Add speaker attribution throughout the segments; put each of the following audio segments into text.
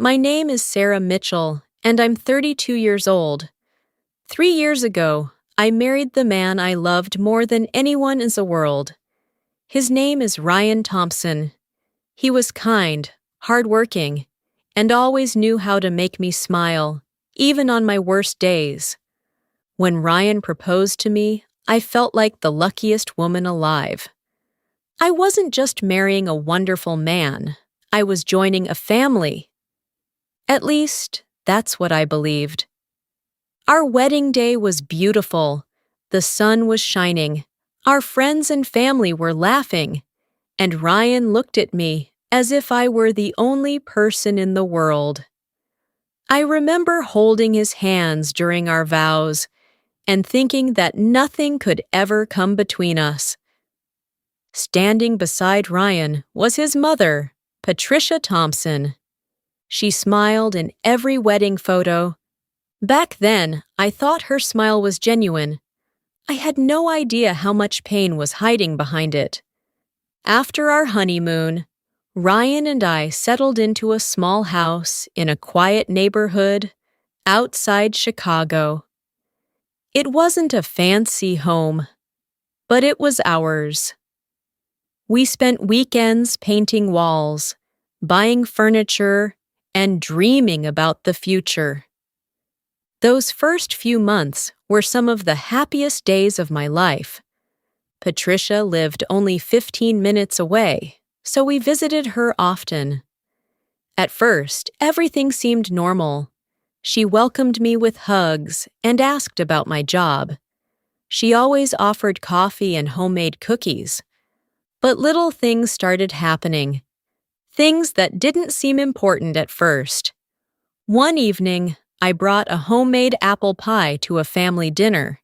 Speaker 1: My name is Sarah Mitchell, and I'm 32 years old. 3 years ago, I married the man I loved more than anyone in the world. His name is Ryan Thompson. He was kind, hardworking, and always knew how to make me smile, even on my worst days. When Ryan proposed to me, I felt like the luckiest woman alive. I wasn't just marrying a wonderful man, I was joining a family. At least, that's what I believed. Our wedding day was beautiful. The sun was shining. Our friends and family were laughing. And Ryan looked at me as if I were the only person in the world. I remember holding his hands during our vows and thinking that nothing could ever come between us. Standing beside Ryan was his mother, Patricia Thompson. She smiled in every wedding photo. Back then, I thought her smile was genuine. I had no idea how much pain was hiding behind it. After our honeymoon, Ryan and I settled into a small house in a quiet neighborhood outside Chicago. It wasn't a fancy home, but it was ours. We spent weekends painting walls, buying furniture, and dreaming about the future. Those first few months were some of the happiest days of my life. Patricia lived only 15 minutes away, so we visited her often. At first, everything seemed normal. She welcomed me with hugs and asked about my job. She always offered coffee and homemade cookies. But little things started happening. Things that didn't seem important at first. One evening, I brought a homemade apple pie to a family dinner.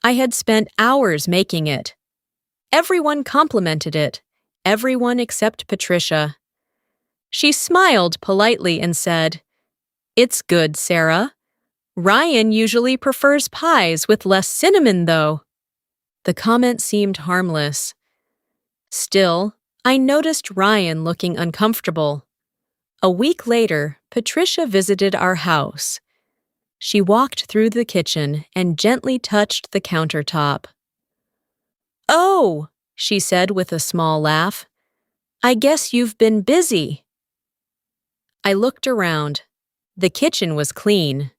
Speaker 1: I had spent hours making it. Everyone complimented it, everyone except Patricia. She smiled politely and said, "It's good, Sarah. Ryan usually prefers pies with less cinnamon, though." The comment seemed harmless. Still, I noticed Ryan looking uncomfortable. A week later, Patricia visited our house. She walked through the kitchen and gently touched the countertop. "Oh," she said with a small laugh, "I guess you've been busy." I looked around. The kitchen was clean.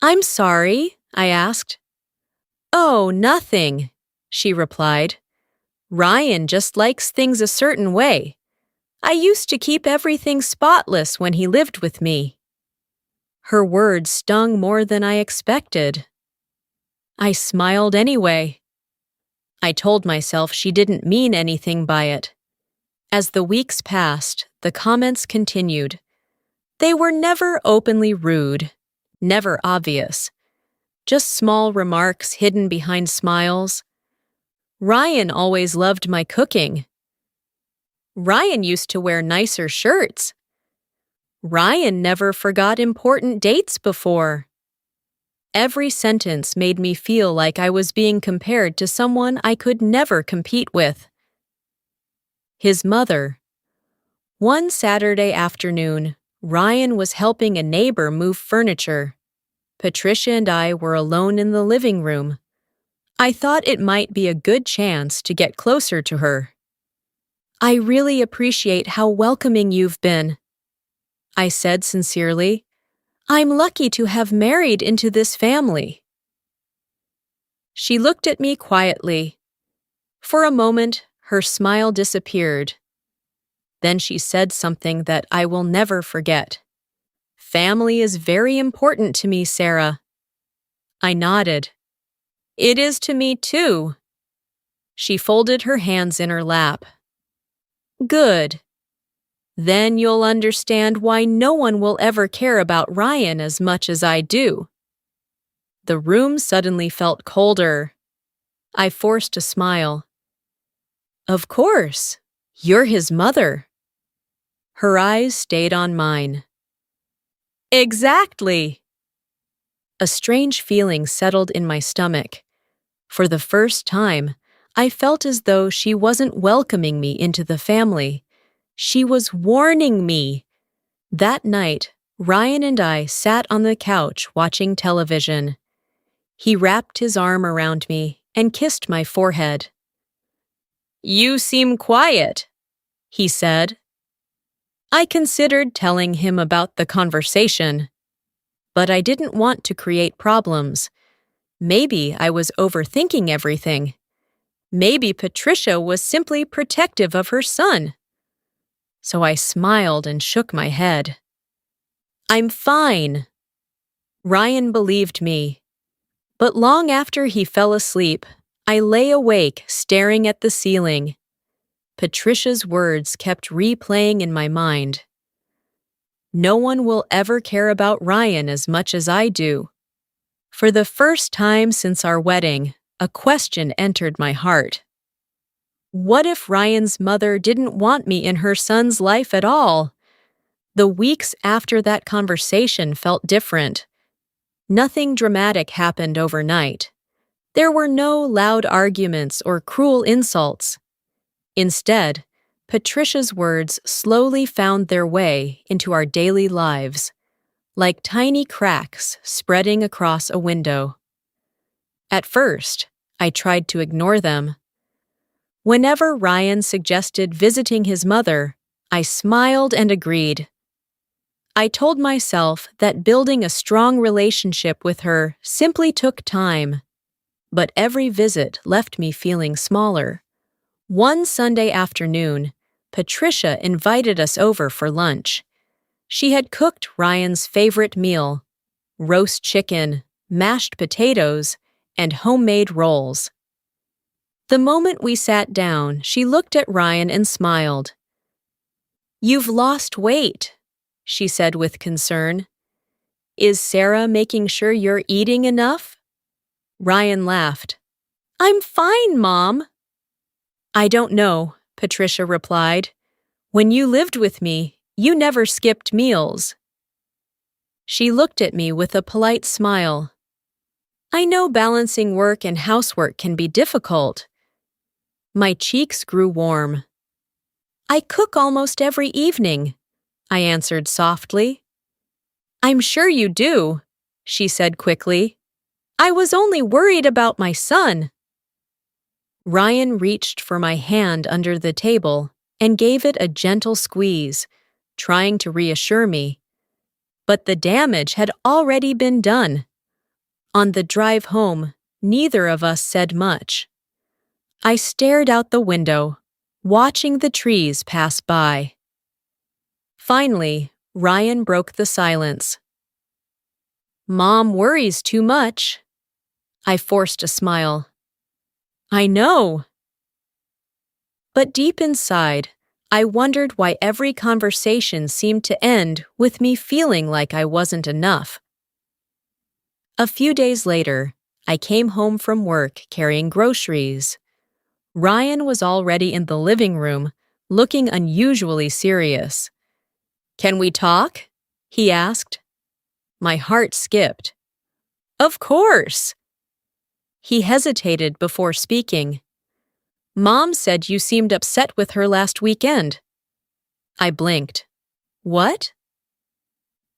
Speaker 1: "I'm sorry," I asked. "Oh, nothing," she replied. "Ryan just likes things a certain way. I used to keep everything spotless when he lived with me." Her words stung more than I expected. I smiled anyway. I told myself she didn't mean anything by it. As the weeks passed, the comments continued. They were never openly rude, never obvious. Just small remarks hidden behind smiles. Ryan always loved my cooking. Ryan used to wear nicer shirts. Ryan never forgot important dates before. Every sentence made me feel like I was being compared to someone I could never compete with. His mother. One Saturday afternoon, Ryan was helping a neighbor move furniture. Patricia and I were alone in the living room. I thought it might be a good chance to get closer to her. "I really appreciate how welcoming you've been," I said sincerely. "I'm lucky to have married into this family." She looked at me quietly. For a moment, her smile disappeared. Then she said something that I will never forget. "Family is very important to me, Sarah." I nodded. "It is to me, too." She folded her hands in her lap. "Good. Then you'll understand why no one will ever care about Ryan as much as I do." The room suddenly felt colder. I forced a smile. "Of course. You're his mother." Her eyes stayed on mine. "Exactly." A strange feeling settled in my stomach. For the first time, I felt as though she wasn't welcoming me into the family. She was warning me. That night, Ryan and I sat on the couch watching television. He wrapped his arm around me and kissed my forehead. "You seem quiet," he said. I considered telling him about the conversation, but I didn't want to create problems. Maybe I was overthinking everything. Maybe Patricia was simply protective of her son. So I smiled and shook my head. "I'm fine." Ryan believed me. But long after he fell asleep, I lay awake staring at the ceiling. Patricia's words kept replaying in my mind. No one will ever care about Ryan as much as I do. For the first time since our wedding, a question entered my heart. What if Ryan's mother didn't want me in her son's life at all? The weeks after that conversation felt different. Nothing dramatic happened overnight. There were no loud arguments or cruel insults. Instead, Patricia's words slowly found their way into our daily lives, like tiny cracks spreading across a window. At first, I tried to ignore them. Whenever Ryan suggested visiting his mother, I smiled and agreed. I told myself that building a strong relationship with her simply took time, but every visit left me feeling smaller. One Sunday afternoon, Patricia invited us over for lunch. She had cooked Ryan's favorite meal: roast chicken, mashed potatoes, and homemade rolls. The moment we sat down, she looked at Ryan and smiled. "You've lost weight," she said with concern. "Is Sarah making sure you're eating enough?" Ryan laughed. "I'm fine, Mom." "I don't know," Patricia replied. "When you lived with me, you never skipped meals." She looked at me with a polite smile. "I know balancing work and housework can be difficult." My cheeks grew warm. "I cook almost every evening," I answered softly. "I'm sure you do," she said quickly. "I was only worried about my son." Ryan reached for my hand under the table and gave it a gentle squeeze, trying to reassure me. But the damage had already been done. On the drive home, neither of us said much. I stared out the window, watching the trees pass by. Finally, Ryan broke the silence. "Mom worries too much." I forced a smile. "I know." But deep inside, I wondered why every conversation seemed to end with me feeling like I wasn't enough. A few days later, I came home from work carrying groceries. Ryan was already in the living room, looking unusually serious. "Can we talk?" he asked. My heart skipped. "Of course." He hesitated before speaking. "Mom said you seemed upset with her last weekend." I blinked. "What?"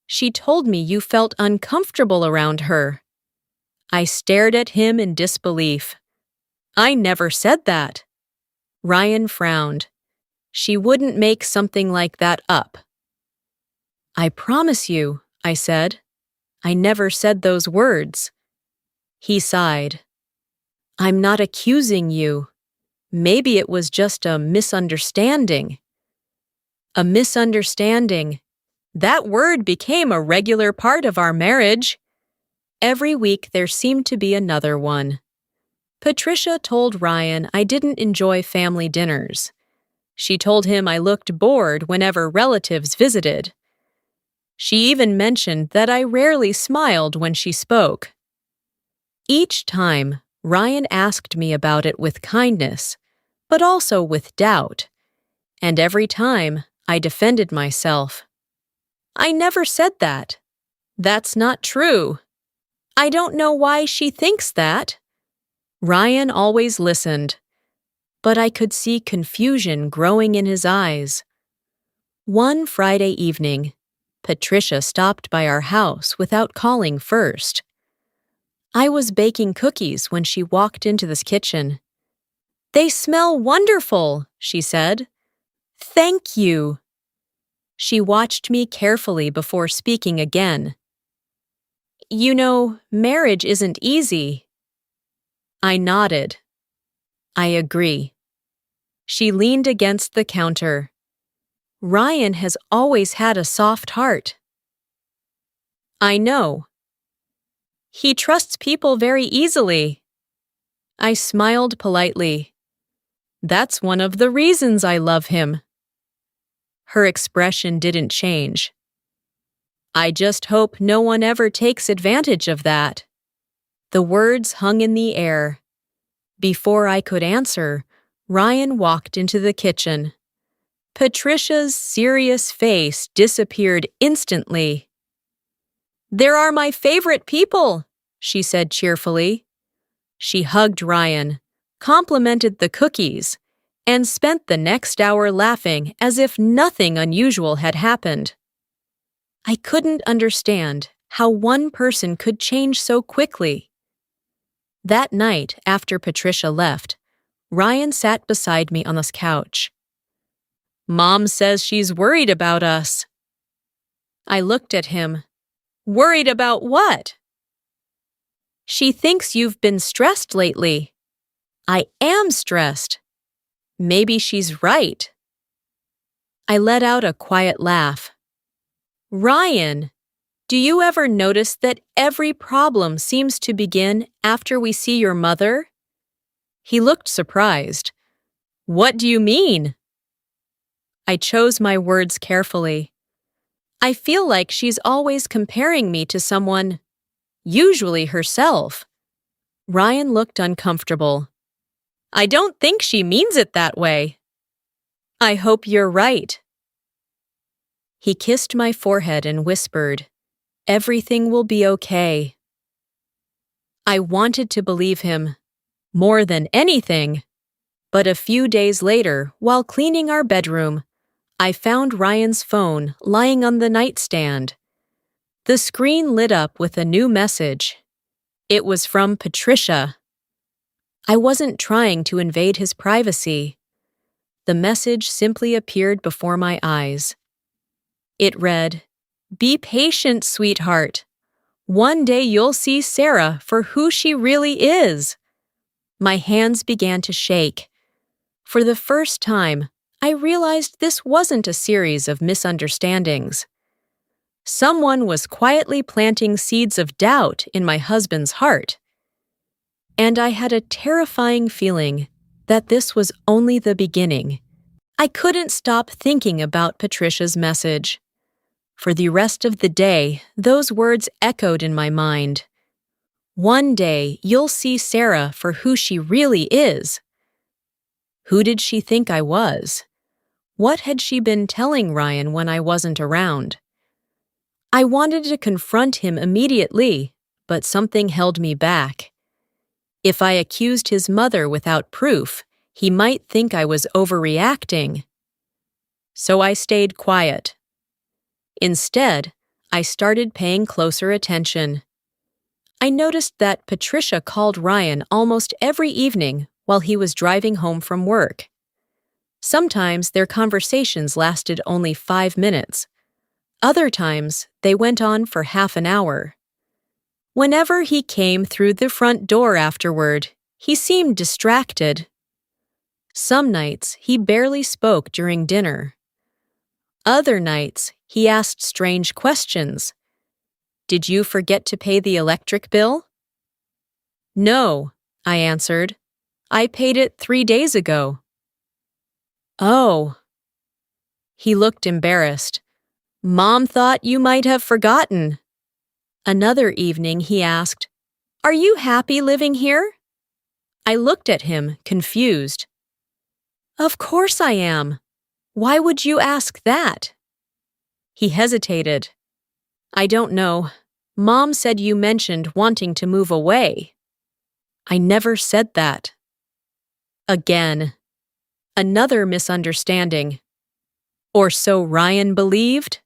Speaker 1: "She told me you felt uncomfortable around her." I stared at him in disbelief. "I never said that." Ryan frowned. "She wouldn't make something like that up." "I promise you," I said. "I never said those words." He sighed. "I'm not accusing you. Maybe it was just a misunderstanding." A misunderstanding. That word became a regular part of our marriage. Every week there seemed to be another one. Patricia told Ryan I didn't enjoy family dinners. She told him I looked bored whenever relatives visited. She even mentioned that I rarely smiled when she spoke. Each time, Ryan asked me about it with kindness, but also with doubt. And every time, I defended myself. "I never said that. That's not true. I don't know why she thinks that." Ryan always listened, but I could see confusion growing in his eyes. One Friday evening, Patricia stopped by our house without calling first. I was baking cookies when she walked into this kitchen. "They smell wonderful," she said. "Thank you." She watched me carefully before speaking again. "You know, marriage isn't easy." I nodded. "I agree." She leaned against the counter. "Ryan has always had a soft heart." "I know." "He trusts people very easily." I smiled politely. "That's one of the reasons I love him." Her expression didn't change. "I just hope no one ever takes advantage of that." The words hung in the air. Before I could answer, Ryan walked into the kitchen. Patricia's serious face disappeared instantly. "There are my favorite people," she said cheerfully. She hugged Ryan, complimented the cookies, and spent the next hour laughing as if nothing unusual had happened. I couldn't understand how one person could change so quickly. That night, after Patricia left, Ryan sat beside me on the couch. "Mom says she's worried about us." I looked at him. "Worried about what?" "She thinks you've been stressed lately." "I am stressed." "Maybe she's right." I let out a quiet laugh. "Ryan, do you ever notice that every problem seems to begin after we see your mother?" He looked surprised. "What do you mean?" I chose my words carefully. "I feel like she's always comparing me to someone, usually herself." Ryan looked uncomfortable. "I don't think she means it that way." "I hope you're right." He kissed my forehead and whispered, "Everything will be okay." I wanted to believe him, more than anything. But a few days later, while cleaning our bedroom, I found Ryan's phone lying on the nightstand. The screen lit up with a new message. It was from Patricia. I wasn't trying to invade his privacy. The message simply appeared before my eyes. It read, "Be patient, sweetheart. One day you'll see Sarah for who she really is." My hands began to shake. For the first time, I realized this wasn't a series of misunderstandings. Someone was quietly planting seeds of doubt in my husband's heart. And I had a terrifying feeling that this was only the beginning. I couldn't stop thinking about Patricia's message. For the rest of the day, those words echoed in my mind. One day, you'll see Sarah for who she really is. Who did she think I was? What had she been telling Ryan when I wasn't around? I wanted to confront him immediately, but something held me back. If I accused his mother without proof, he might think I was overreacting. So I stayed quiet. Instead, I started paying closer attention. I noticed that Patricia called Ryan almost every evening while he was driving home from work. Sometimes their conversations lasted only 5 minutes. Other times, they went on for half an hour. Whenever he came through the front door afterward, he seemed distracted. Some nights, he barely spoke during dinner. Other nights, he asked strange questions. "Did you forget to pay the electric bill?" "No," I answered. "I paid it 3 days ago." "Oh." He looked embarrassed. "Mom thought you might have forgotten." Another evening, he asked, "Are you happy living here?" I looked at him, confused. "Of course I am. Why would you ask that?" He hesitated. "I don't know. Mom said you mentioned wanting to move away." "I never said that." Again. Another misunderstanding. Or so Ryan believed?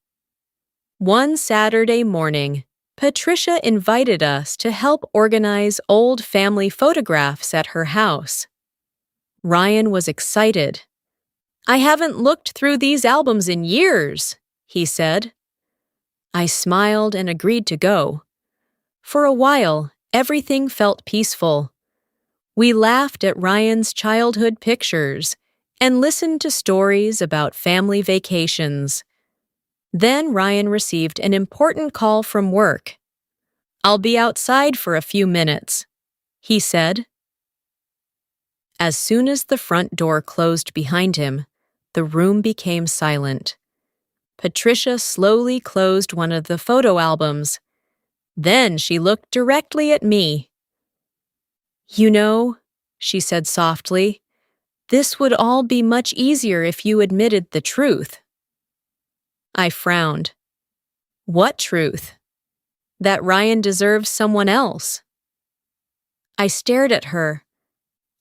Speaker 1: One Saturday morning, Patricia invited us to help organize old family photographs at her house. Ryan was excited. "I haven't looked through these albums in years," he said. I smiled and agreed to go. For a while, everything felt peaceful. We laughed at Ryan's childhood pictures and listened to stories about family vacations. Then Ryan received an important call from work. "I'll be outside for a few minutes," he said. As soon as the front door closed behind him, the room became silent. Patricia slowly closed one of the photo albums. Then she looked directly at me. "You know," she said softly, "this would all be much easier if you admitted the truth." I frowned. "What truth?" "That Ryan deserves someone else." I stared at her.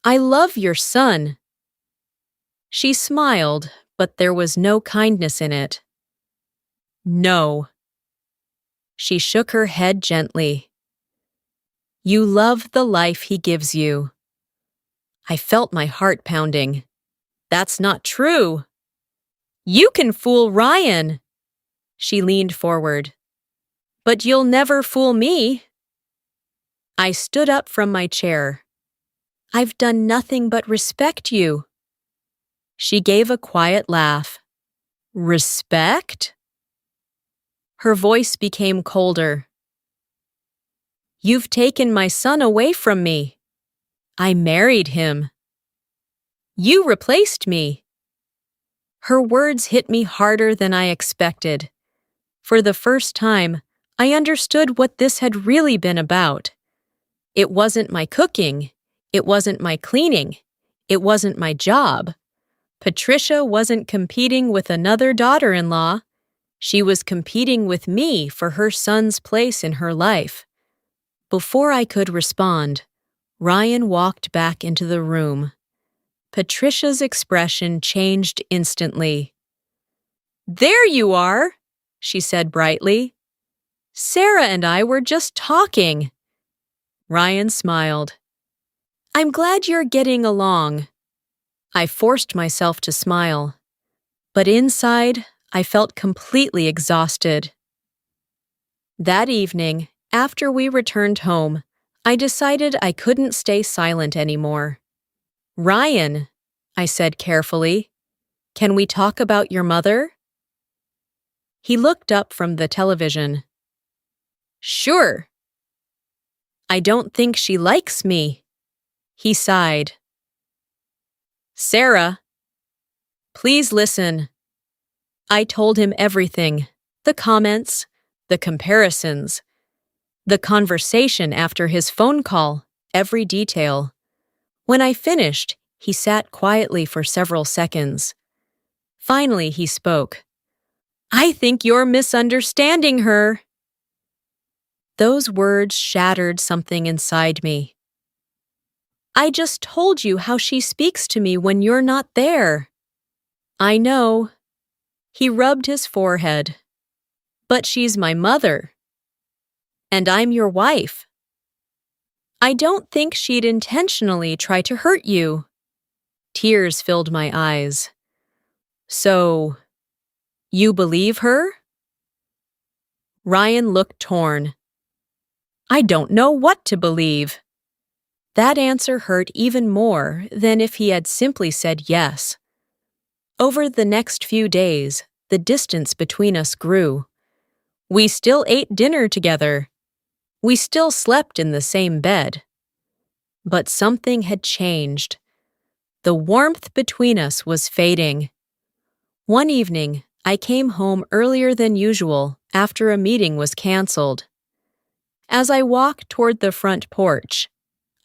Speaker 1: "I love your son." She smiled, but there was no kindness in it. "No." She shook her head gently. "You love the life he gives you." I felt my heart pounding. "That's not true." "You can fool Ryan." She leaned forward. "But you'll never fool me." I stood up from my chair. "I've done nothing but respect you." She gave a quiet laugh. "Respect?" Her voice became colder. "You've taken my son away from me. I married him. You replaced me." Her words hit me harder than I expected. For the first time, I understood what this had really been about. It wasn't my cooking. It wasn't my cleaning. It wasn't my job. Patricia wasn't competing with another daughter-in-law. She was competing with me for her son's place in her life. Before I could respond, Ryan walked back into the room. Patricia's expression changed instantly. "There you are," she said brightly. "Sarah and I were just talking." Ryan smiled. "I'm glad you're getting along." I forced myself to smile, but inside, I felt completely exhausted. That evening, after we returned home, I decided I couldn't stay silent anymore. "Ryan," I said carefully, "can we talk about your mother?" He looked up from the television. "Sure." "I don't think she likes me." He sighed. "Sarah, please listen." I told him everything, the comments, the comparisons, the conversation after his phone call, every detail. When I finished, he sat quietly for several seconds. Finally, he spoke. "I think you're misunderstanding her." Those words shattered something inside me. "I just told you how she speaks to me when you're not there." "I know." He rubbed his forehead. "But she's my mother. And I'm your wife. I don't think she'd intentionally try to hurt you." Tears filled my eyes. "So, you believe her?" Ryan looked torn. "I don't know what to believe." That answer hurt even more than if he had simply said yes. Over the next few days, the distance between us grew. We still ate dinner together. We still slept in the same bed. But something had changed. The warmth between us was fading. One evening, I came home earlier than usual after a meeting was canceled. As I walked toward the front porch,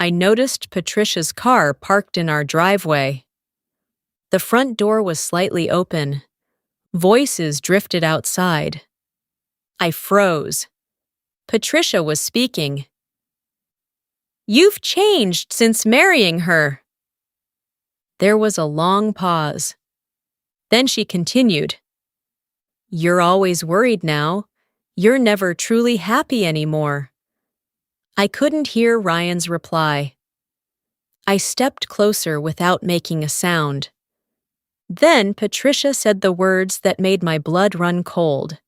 Speaker 1: I noticed Patricia's car parked in our driveway. The front door was slightly open. Voices drifted outside. I froze. Patricia was speaking. "You've changed since marrying her." There was a long pause. Then she continued. "You're always worried now. You're never truly happy anymore." I couldn't hear Ryan's reply. I stepped closer without making a sound. Then Patricia said the words that made my blood run cold.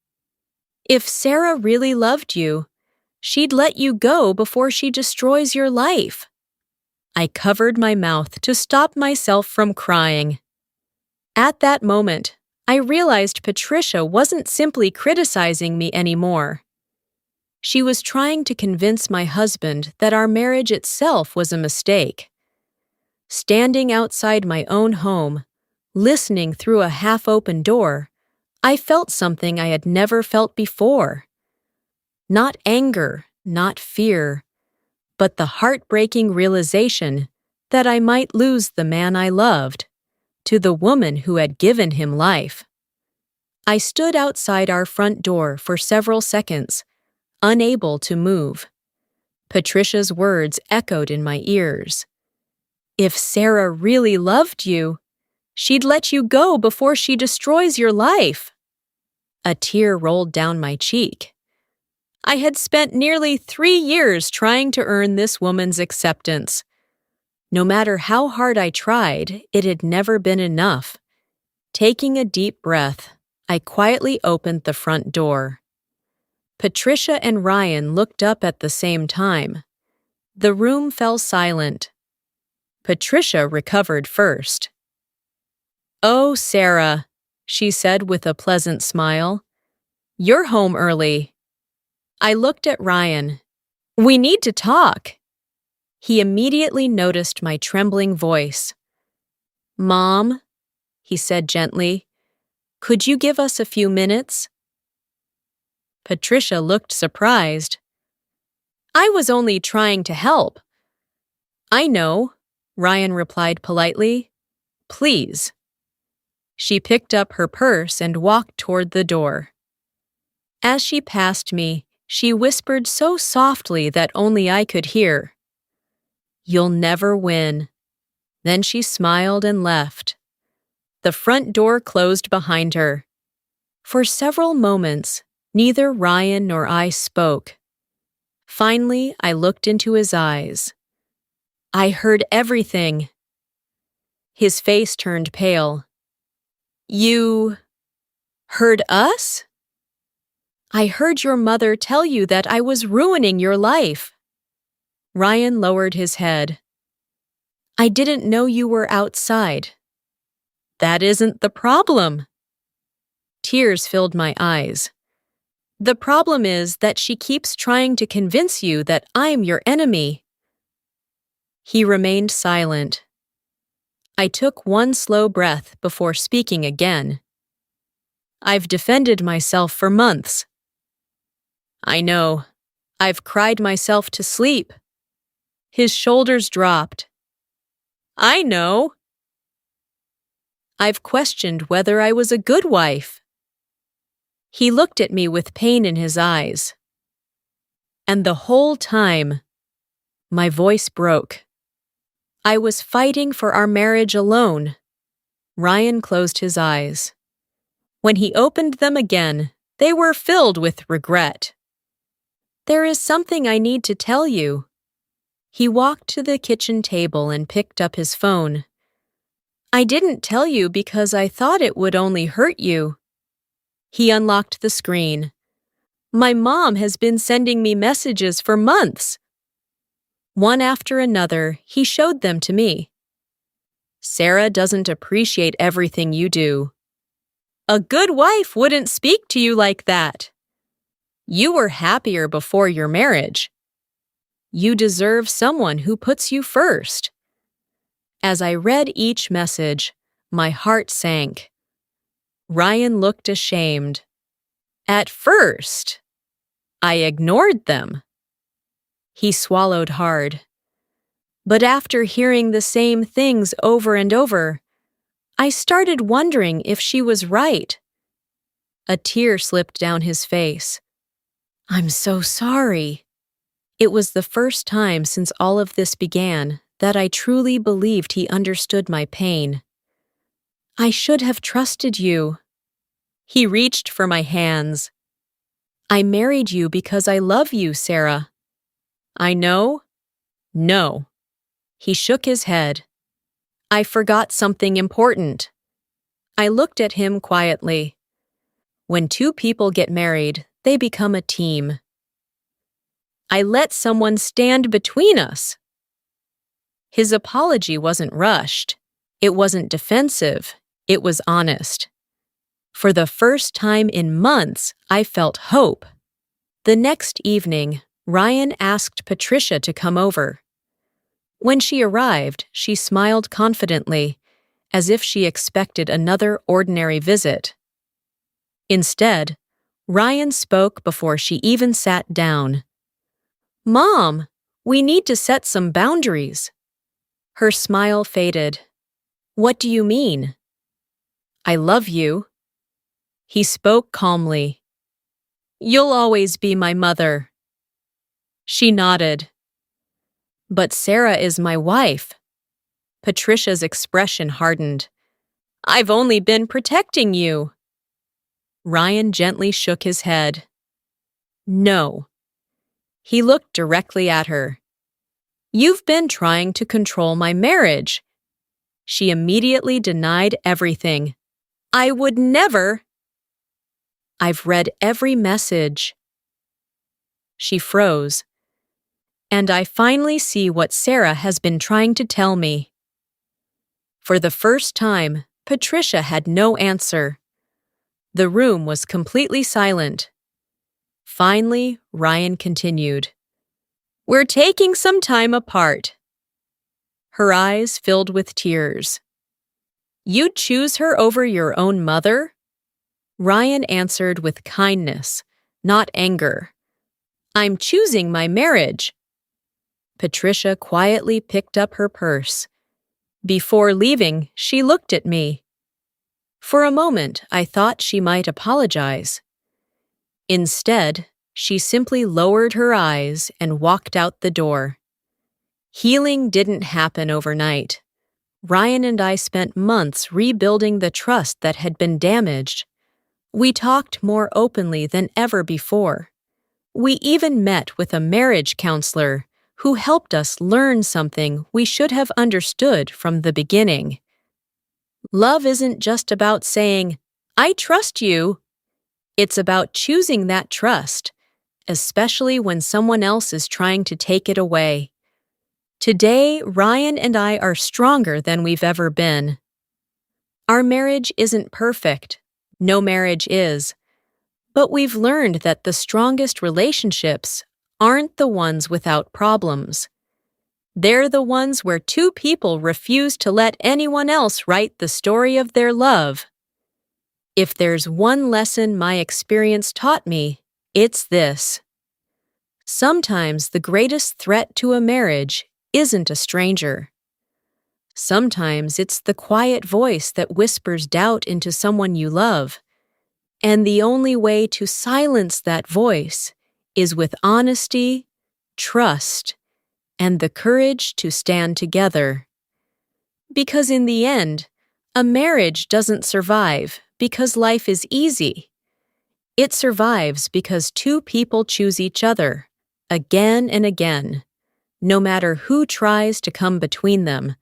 Speaker 1: "If Sarah really loved you, she'd let you go before she destroys your life." I covered my mouth to stop myself from crying. At that moment, I realized Patricia wasn't simply criticizing me anymore. She was trying to convince my husband that our marriage itself was a mistake. Standing outside my own home, listening through a half-open door, I felt something I had never felt before. Not anger, not fear, but the heartbreaking realization that I might lose the man I loved to the woman who had given him life. I stood outside our front door for several seconds, unable to move. Patricia's words echoed in my ears. "If Sarah really loved you, she'd let you go before she destroys your life." A tear rolled down my cheek. I had spent nearly 3 years trying to earn this woman's acceptance. No matter how hard I tried, it had never been enough. Taking a deep breath, I quietly opened the front door. Patricia and Ryan looked up at the same time. The room fell silent. Patricia recovered first. "Oh, Sarah," she said with a pleasant smile. "You're home early." I looked at Ryan. "We need to talk." He immediately noticed my trembling voice. "Mom," he said gently, "could you give us a few minutes?" Patricia looked surprised. "I was only trying to help." "I know," Ryan replied politely. "Please." She picked up her purse and walked toward the door. As she passed me, she whispered so softly that only I could hear, "You'll never win." Then she smiled and left. The front door closed behind her. For several moments, neither Ryan nor I spoke. Finally, I looked into his eyes. "I heard everything." His face turned pale. "You heard us?" "I heard your mother tell you that I was ruining your life." Ryan lowered his head. "I didn't know you were outside." "That isn't the problem." Tears filled my eyes. "The problem is that she keeps trying to convince you that I'm your enemy." He remained silent. I took one slow breath before speaking again. "I've defended myself for months." "I know. I've cried myself to sleep." His shoulders dropped. "I know." "I've questioned whether I was a good wife." He looked at me with pain in his eyes. And the whole time, my voice broke. I was fighting for our marriage alone. Ryan closed his eyes. When he opened them again, they were filled with regret. "There is something I need to tell you." He walked to the kitchen table and picked up his phone. "I didn't tell you because I thought it would only hurt you." He unlocked the screen. "My mom has been sending me messages for months." One after another, he showed them to me. "Sarah doesn't appreciate everything you do." "A good wife wouldn't speak to you like that." "You were happier before your marriage." "You deserve someone who puts you first." As I read each message, my heart sank. Ryan looked ashamed. At first, I ignored them. He swallowed hard. But after hearing the same things over and over, I started wondering if she was right. A tear slipped down his face. "I'm so sorry." It was the first time since all of this began that I truly believed he understood my pain. "I should have trusted you." He reached for my hands. I married you because I love you, Sarah. I know? No. He shook his head. I forgot something important. I looked at him quietly. When two people get married, they become a team. I let someone stand between us. His apology wasn't rushed. It wasn't defensive. It was honest. For the first time in months, I felt hope. The next evening, Ryan asked Patricia to come over. When she arrived, she smiled confidently, as if she expected another ordinary visit. Instead, Ryan spoke before she even sat down. "Mom, we need to set some boundaries." Her smile faded. "What do you mean?" "I love you." He spoke calmly. "You'll always be my mother." She nodded. "But Sarah is my wife." Patricia's expression hardened. "I've only been protecting you." Ryan gently shook his head. "No." He looked directly at her. "You've been trying to control my marriage." She immediately denied everything. "I would never." "I've read every message." She froze. "And I finally see what Sarah has been trying to tell me." For the first time, Patricia had no answer. The room was completely silent. Finally, Ryan continued. "We're taking some time apart." Her eyes filled with tears. "You'd choose her over your own mother?" Ryan answered with kindness, not anger. "I'm choosing my marriage." Patricia quietly picked up her purse. Before leaving, she looked at me. For a moment, I thought she might apologize. Instead, she simply lowered her eyes and walked out the door. Healing didn't happen overnight. Ryan and I spent months rebuilding the trust that had been damaged. We talked more openly than ever before. We even met with a marriage counselor who helped us learn something we should have understood from the beginning. Love isn't just about saying, "I trust you." It's about choosing that trust, especially when someone else is trying to take it away. Today, Ryan and I are stronger than we've ever been. Our marriage isn't perfect. No marriage is. But we've learned that the strongest relationships aren't the ones without problems. They're the ones where two people refuse to let anyone else write the story of their love. If there's one lesson my experience taught me, it's this. Sometimes the greatest threat to a marriage isn't a stranger. Sometimes it's the quiet voice that whispers doubt into someone you love. And the only way to silence that voice is with honesty, trust, and the courage to stand together. Because in the end, a marriage doesn't survive because life is easy. It survives because two people choose each other, again and again, no matter who tries to come between them.